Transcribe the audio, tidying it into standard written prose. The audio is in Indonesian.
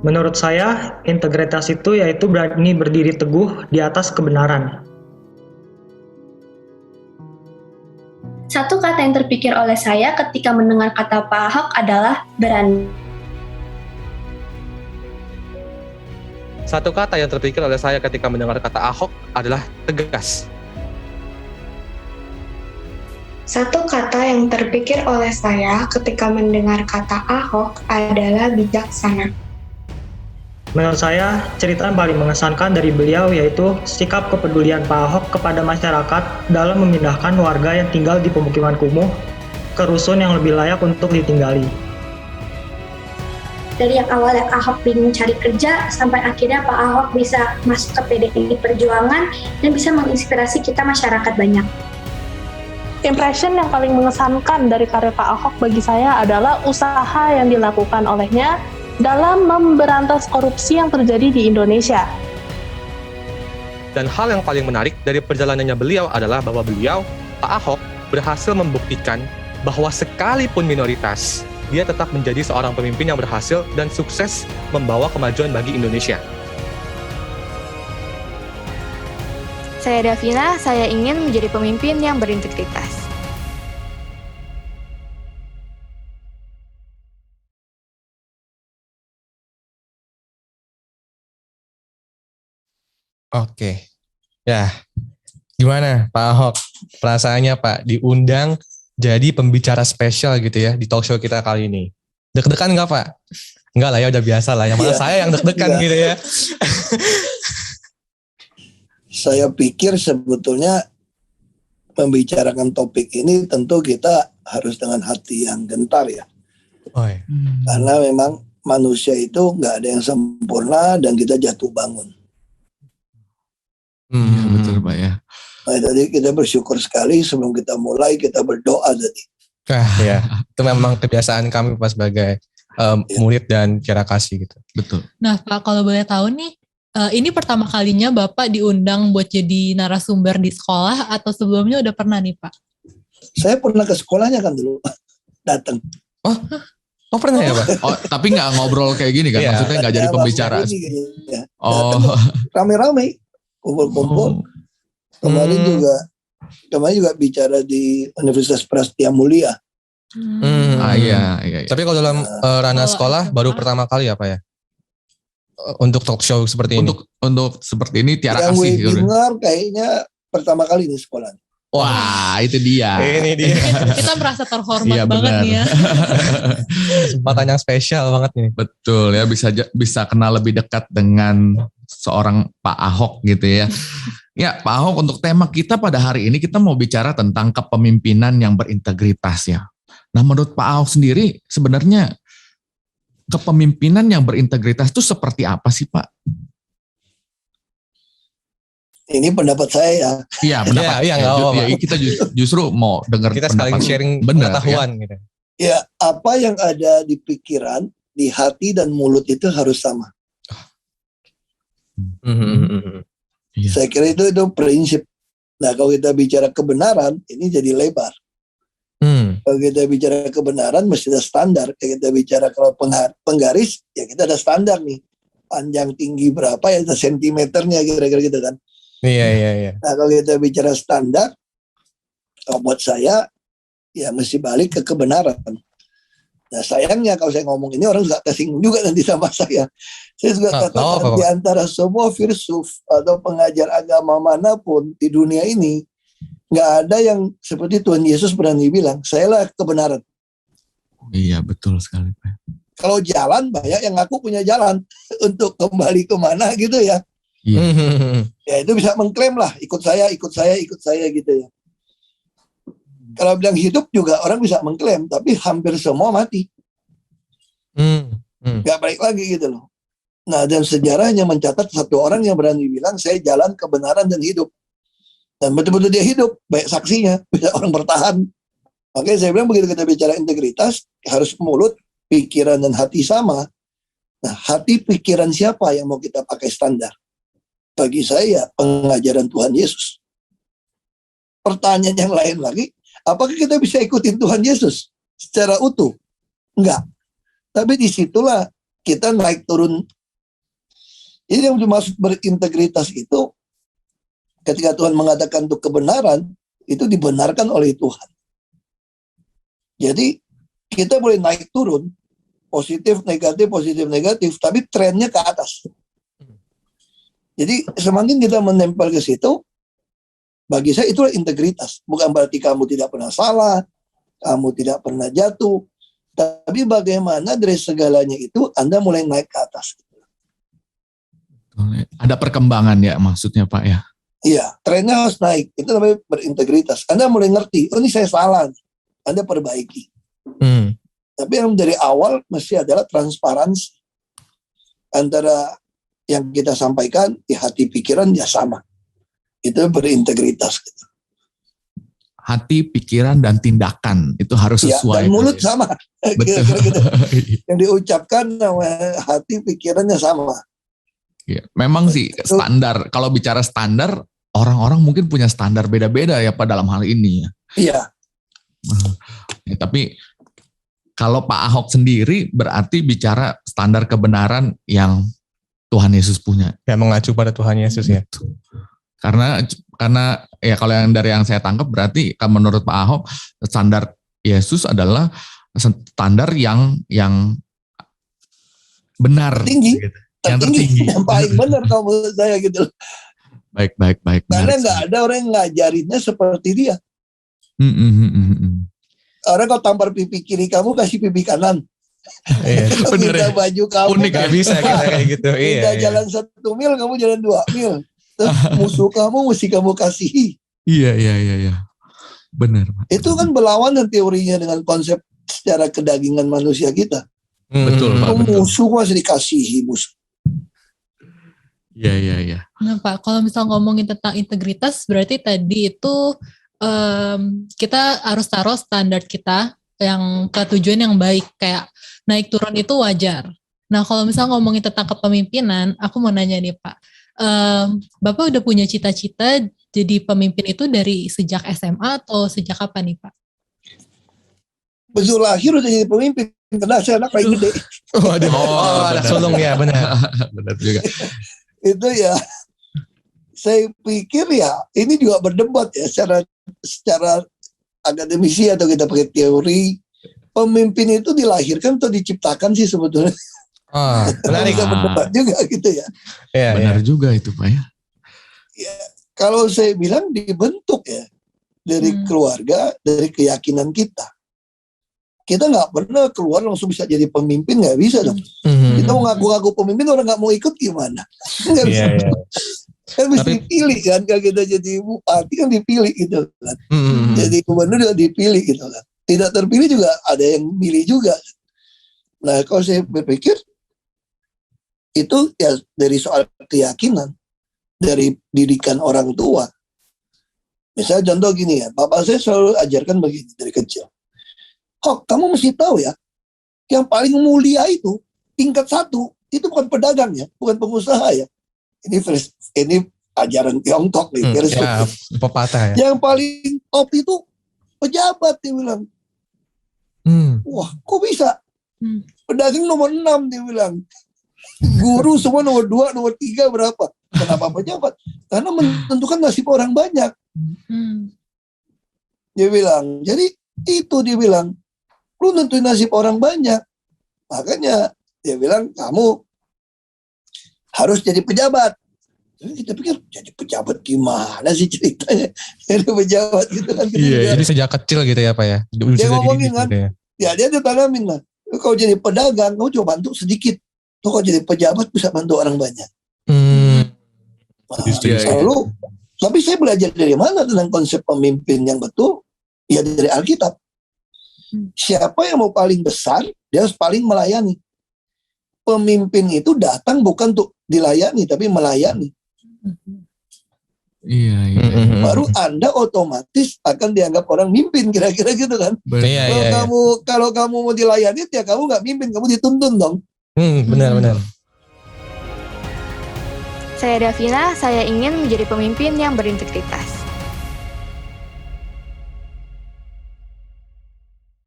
Menurut saya, integritas itu yaitu berani berdiri teguh di atas kebenaran. Satu kata yang terpikir oleh saya ketika mendengar kata Pak Ahok adalah berani. Satu kata yang terpikir oleh saya ketika mendengar kata Ahok adalah tegas. Satu kata yang terpikir oleh saya ketika mendengar kata Ahok adalah bijaksana. Menurut saya, cerita yang paling mengesankan dari beliau yaitu sikap kepedulian Pak Ahok kepada masyarakat dalam memindahkan warga yang tinggal di pemukiman kumuh ke rusun yang lebih layak untuk ditinggali. Dari yang awalnya Ahok bingung cari kerja, sampai akhirnya Pak Ahok bisa masuk ke PDI Perjuangan dan bisa menginspirasi kita masyarakat banyak. Impression yang paling mengesankan dari karya Pak Ahok bagi saya adalah usaha yang dilakukan olehnya dalam memberantas korupsi yang terjadi di Indonesia. Dan hal yang paling menarik dari perjalanannya beliau adalah bahwa beliau, Pak Ahok, berhasil membuktikan bahwa sekalipun minoritas, dia tetap menjadi seorang pemimpin yang berhasil dan sukses membawa kemajuan bagi Indonesia. Saya Davina, saya ingin menjadi pemimpin yang berintegritas. Oke, ya gimana Pak Ahok? Perasaannya Pak diundang jadi pembicara spesial gitu ya di talk show kita kali ini. Deg-degan nggak Pak? Enggak lah ya, udah biasa lah. Yang malah saya yang deg-degan gitu ya. Saya pikir sebetulnya membicarakan topik ini tentu kita harus dengan hati yang gentar ya. Karena memang manusia itu nggak ada yang sempurna dan kita jatuh bangun. Iya betul Pak ya. Nah, tadi kita bersyukur sekali sebelum kita mulai kita berdoa tadi. Ya, itu memang kebiasaan kami Pak sebagai murid dan kira kasih gitu. Betul. Nah Pak, kalau boleh tahu nih, ini pertama kalinya Bapak diundang buat jadi narasumber di sekolah atau sebelumnya udah pernah nih Pak? Saya pernah ke sekolahnya kan dulu, datang. Oh pernah ya Pak? Oh tapi nggak ngobrol kayak gini kan? Iya. Maksudnya nggak jadi pembicara. Ya. Oh. Rame-rame, kumpul-kumpul. Kemarin juga bicara di Universitas Prastia Mulia. Iya. Tapi kalau dalam ranah sekolah baru pertama kali ya Pak ya? Untuk talk show seperti ini? Untuk seperti ini Tiara yang kasih. webinar kayaknya pertama kali di sekolah. Wah itu dia. Ini dia. Kita merasa terhormat Iya, banget benar. nih ya. Kesempatan yang spesial banget nih. Betul ya, bisa kenal lebih dekat dengan seorang Pak Ahok gitu ya. Ya Pak Ahok, untuk tema kita pada hari ini kita mau bicara tentang kepemimpinan yang berintegritas ya. Nah menurut Pak Ahok sendiri sebenarnya kepemimpinan yang berintegritas itu seperti apa sih Pak? Ini pendapat saya ya. Iya pendapat. Iya, nggak apa-apa. Kita justru mau dengar Kita pendapat sekalian sharing pengetahuan gitu. Ya, apa yang ada di pikiran, di hati dan mulut itu harus sama. Saya kira itu prinsip. Nah, kalau kita bicara kebenaran, ini jadi lebar. Kalau kita bicara kebenaran, mesti ada standar. Kalau kita bicara kalau penggaris, ya kita ada standar nih. Panjang tinggi berapa ya, ada sentimeternya kira-kira gitu kan. Iya. Nah, kalau kita bicara standar, kalau buat saya, ya mesti balik ke kebenaran. Nah, sayangnya kalau saya ngomong ini orang juga tersinggung juga nanti sama saya. Saya juga katakan di antara semua filsuf atau pengajar agama manapun di dunia ini, nggak ada yang seperti Tuhan Yesus berani bilang, sayalah kebenaran. Iya betul sekali Pak. Kalau jalan banyak yang ngaku punya jalan untuk kembali kemana gitu ya. Ya itu bisa mengklaim lah, ikut saya gitu ya. Kalau bilang hidup juga orang bisa mengklaim, tapi hampir semua mati. Gak balik lagi gitu loh. Nah, dan sejarahnya mencatat satu orang yang berani bilang saya jalan kebenaran dan hidup. Dan betul-betul dia hidup, baik saksinya, bisa orang bertahan. Makanya saya bilang begitu kita bicara integritas, harus mulut, pikiran dan hati sama. Nah, hati pikiran siapa yang mau kita pakai standar? Bagi saya pengajaran Tuhan Yesus. Pertanyaan yang lain lagi, apakah kita bisa ikutin Tuhan Yesus secara utuh? Enggak. Tapi disitulah kita naik turun. Jadi yang dimaksud berintegritas itu ketika Tuhan mengatakan untuk kebenaran, itu dibenarkan oleh Tuhan. Jadi kita boleh naik turun, positif, negatif, tapi trennya ke atas. Jadi semakin kita menempel ke situ, bagi saya itulah integritas. Bukan berarti kamu tidak pernah salah, kamu tidak pernah jatuh, tapi bagaimana dari segalanya itu Anda mulai naik ke atas. Ada perkembangan ya maksudnya Pak ya? Iya, trennya harus naik. Itu namanya berintegritas. Anda mulai ngerti, oh ini saya salah. Anda perbaiki. Tapi yang dari awal mesti adalah transparansi. Antara yang kita sampaikan, di hati pikiran ya sama. Itu berintegritas. Hati, pikiran, dan tindakan. Itu harus sesuai. Dan mulut sama. Betul. Gitu. Yang diucapkan sama hati, pikirannya sama. Ya, memang sih standar, kalau bicara standar, orang-orang mungkin punya standar beda-beda ya Pak dalam hal ini ya. Iya. Ya, tapi kalau Pak Ahok sendiri berarti bicara standar kebenaran yang Tuhan Yesus punya. Yang mengacu pada Tuhan Yesus ya. Karena ya kalau yang dari yang saya tangkap berarti menurut Pak Ahok standar Yesus adalah standar yang benar. Tinggi. Gitu. Yang tertinggi. Yang paling benar kalau menurut saya gitu. Baik. Karena nggak ada orang yang ngajarinnya seperti dia. Orang kalau tampar pipi kiri kamu kasih pipi kanan. Iya, bener ya. Baju kamu unik gak bisa kita kayak gitu. Iya. Jalan 1 mil kamu jalan 2 mil. Terus musuh kamu mesti kamu kasihi. Iya. Benar. Itu kan berlawanan teorinya dengan konsep secara kedagingan manusia kita. Betul Pak. Musuh masih dikasihi musuh. Iya. Nah Pak, kalau misal ngomongin tentang integritas, berarti tadi itu kita harus taruh standar kita yang ke tujuan yang baik, kayak naik turun itu wajar. Nah kalau misal ngomongin tentang kepemimpinan, aku mau nanya nih Pak, Bapak udah punya cita-cita jadi pemimpin itu dari sejak SMA atau sejak kapan nih Pak? Begitu lahir udah jadi pemimpin, karena saya anak paling gede. Anak sulung ya, benar. Benar juga. Itu ya, saya pikir ya ini juga berdebat ya secara akademisi atau kita pakai teori, pemimpin itu dilahirkan atau diciptakan sih sebetulnya. Menarik. Bisa berdebat juga gitu ya. Benar juga itu Pak ya. Ya, kalau saya bilang dibentuk ya dari keluarga, dari keyakinan kita. Kita nggak pernah keluar langsung bisa jadi pemimpin, nggak bisa dong. Kita mau ngaku-ngaku pemimpin, orang nggak mau ikut gimana? Nggak bisa. Kan mesti dipilih kan, kalau kita jadi bupati kan dipilih gitu kan. Jadi gubernur juga dipilih gitu kan. Tidak terpilih juga ada yang milih juga. Nah kalau saya berpikir, itu ya dari soal keyakinan, dari didikan orang tua. Misalnya contoh gini ya, bapak saya selalu ajarkan begini dari kecil. Kok kamu mesti tahu ya, yang paling mulia itu tingkat 1 itu bukan pedagang ya, bukan pengusaha ya. Ini ajaran Tiongkok nih. Ya, pepatah ya. Yang paling top itu pejabat, dia bilang. Wah, kok bisa? Pedagang nomor 6 dia bilang. Guru semua nomor 2, nomor 3 berapa? Kenapa pejabat? Karena menentukan nasib orang banyak. Dia bilang. Jadi itu dia bilang. Lu nentuin nasib orang banyak. Makanya dia bilang kamu harus jadi pejabat. Jadi kita pikir jadi pejabat gimana sih ceritanya? Jadi pejabat gitu kan. Iya, jadi sejak kecil gitu ya Pak ya. Dia ngomongin kan. Ya dia tanamin lah. Kalau jadi pedagang, kamu coba bantu sedikit. Tuh kalau jadi pejabat bisa bantu orang banyak. Lalu, tapi saya belajar dari mana tentang konsep pemimpin yang betul? Ya dari Alkitab. Siapa yang mau paling besar, dia harus paling melayani. Pemimpin itu datang bukan untuk dilayani, tapi melayani. Iya. Baru Anda otomatis akan dianggap orang mimpin, kira-kira gitu kan. Kalau kamu mau dilayani, ya kamu nggak mimpin, kamu dituntun dong. Benar. Saya Davina, saya ingin menjadi pemimpin yang berintegritas.